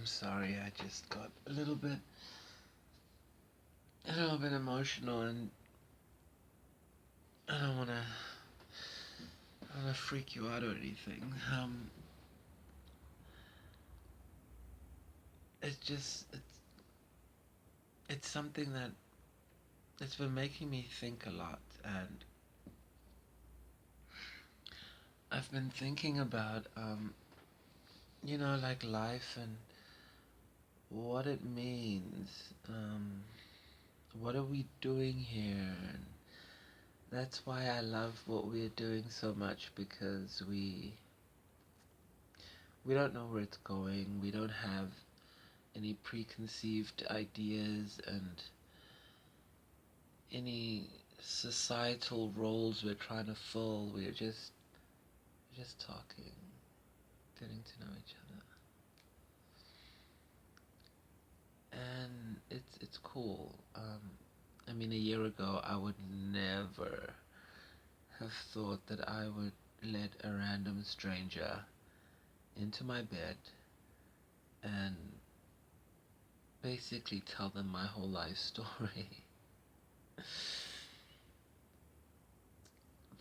sorry, I just got a little bit emotional, and I don't wanna freak you out or anything. It's just it's something that it's been making me think a lot, and I've been thinking about like life and what it means. What are we doing here? And that's why I love what we're doing so much, because we don't know where it's going. We don't have any preconceived ideas and any societal roles we're trying to fill. We're just talking, getting to know each other, and it's cool. I mean, a year ago, I would never have thought that I would let a random stranger into my bed and basically tell them my whole life story.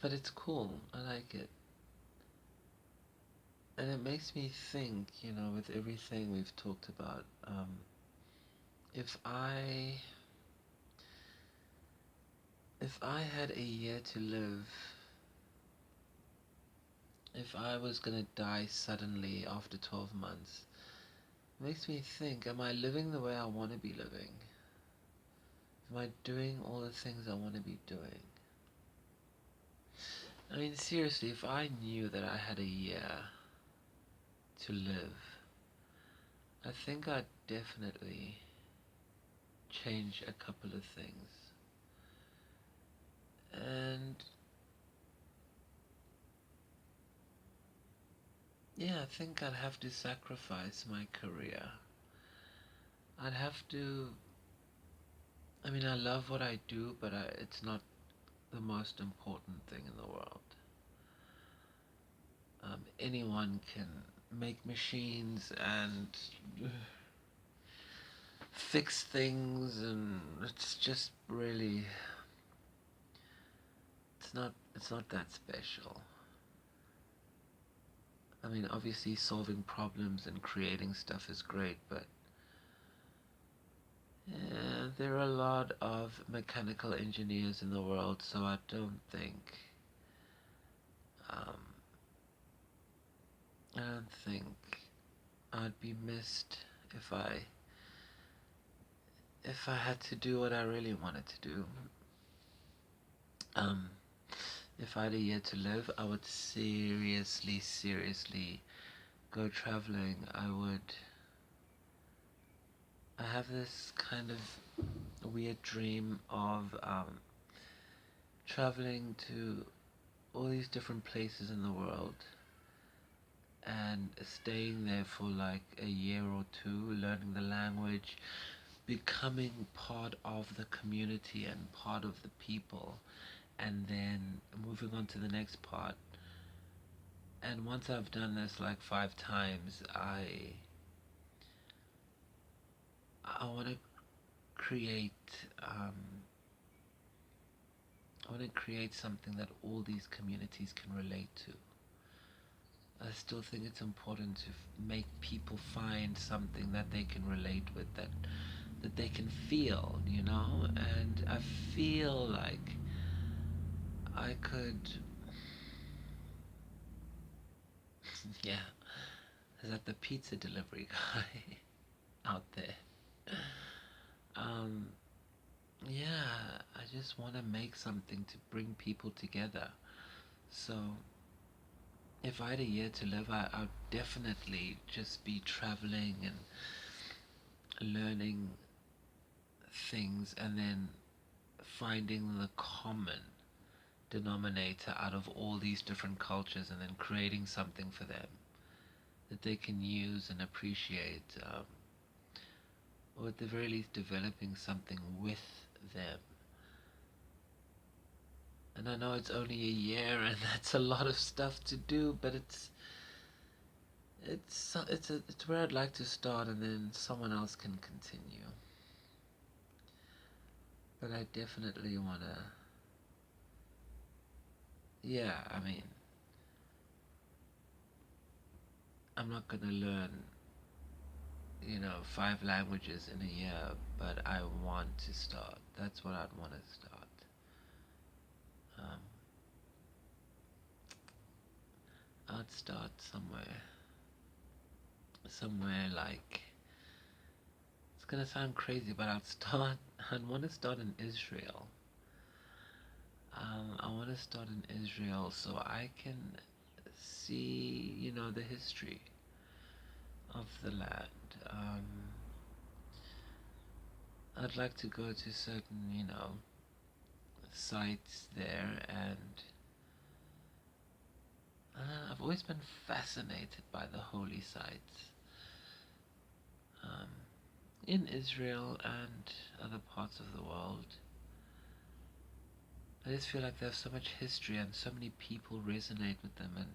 But it's cool. I like it. And it makes me think, with everything we've talked about, if I if I had a year to live, if I was gonna die suddenly after 12 months, it makes me think, am I living the way I want to be living? Am I doing all the things I want to be doing? I mean, seriously, if I knew that I had a year to live, I think I'd definitely change a couple of things. And yeah, I think I'd have to sacrifice my career. I'd have to. I mean, I love what I do, but it's not the most important thing in the world. Anyone can make machines and fix things, and it's just really, it's not that special. I mean, obviously solving problems and creating stuff is great, but yeah, there are a lot of mechanical engineers in the world, so um, I don't think I'd be missed if I had to do what I really wanted to do. Um, if I had a year to live, I would seriously go traveling. I have this kind of weird dream of traveling to all these different places in the world and staying there for like a year or two, learning the language, becoming part of the community and part of the people, and then moving on to the next part. And once I've done this like 5 times, I want to create um, I want to create something that all these communities can relate to. I still think it's important to make people find something that they can relate with, that they can feel, And I feel like I could, yeah, is that the pizza delivery guy out there? Um, yeah, I just want to make something to bring people together. So if I had a year to live, I'd definitely just be traveling and learning things, and then finding the common denominator out of all these different cultures, and then creating something for them that they can use and appreciate, or at the very least developing something with them. And I know it's only a year and that's a lot of stuff to do, but It's where I'd like to start, and then someone else can continue. But I definitely wanna. Yeah, I mean, I'm not gonna learn, 5 languages in a year, but I want to start. That's what I'd want to start. Um, I'd start somewhere like, it's gonna sound crazy, but I'd want to start in Israel. I want to start in Israel so I can see, the history of the land. I'd like to go to certain, sites there, and I've always been fascinated by the holy sites um, in Israel and other parts of the world. I just feel like they have so much history and so many people resonate with them. And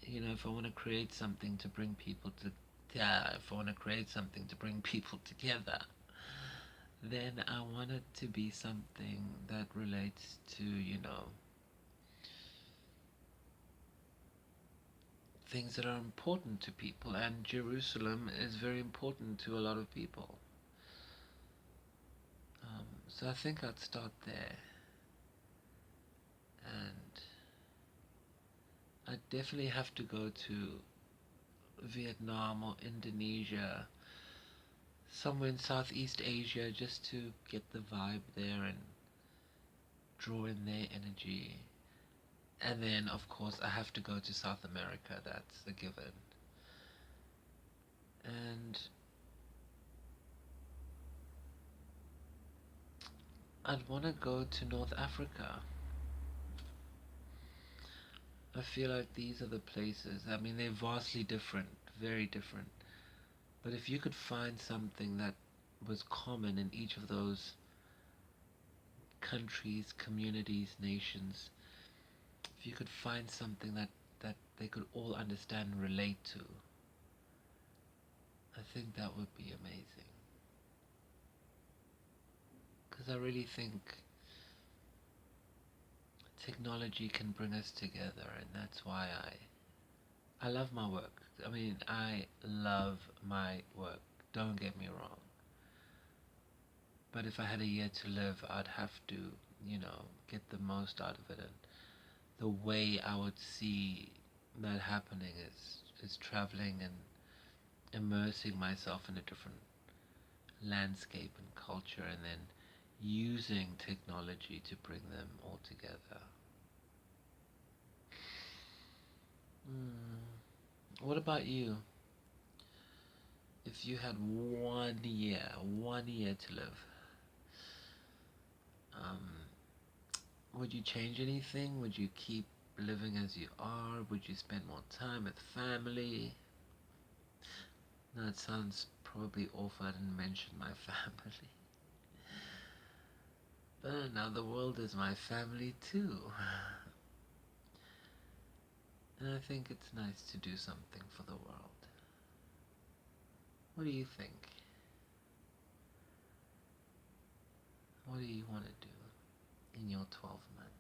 if I want to create something to bring people to, yeah, if I want to create something to bring people together, then I want it to be something that relates to, things that are important to people. And Jerusalem is very important to a lot of people. So I think I'd start there. And I definitely have to go to Vietnam or Indonesia, somewhere in Southeast Asia, just to get the vibe there and draw in their energy. And then, of course, I have to go to South America, that's a given. And I'd want to go to North Africa. I feel like these are the places. I mean, they're vastly different, very different. But if you could find something that was common in each of those countries, communities, nations, if you could find something that they could all understand and relate to, I think that would be amazing. Because I really think technology can bring us together, and that's why I love my work. I mean, I love my work. Don't get me wrong. But if I had a year to live, I'd have to, get the most out of it. And the way I would see that happening is traveling and immersing myself in a different landscape and culture, and then using technology to bring them all together. What about you? If you had 1 year to live, um, would you change anything? Would you keep living as you are? Would you spend more time with family? No, it sounds probably awful I didn't mention my family. But now the world is my family too. And I think it's nice to do something for the world. What do you think? What do you want to do in your 12 months?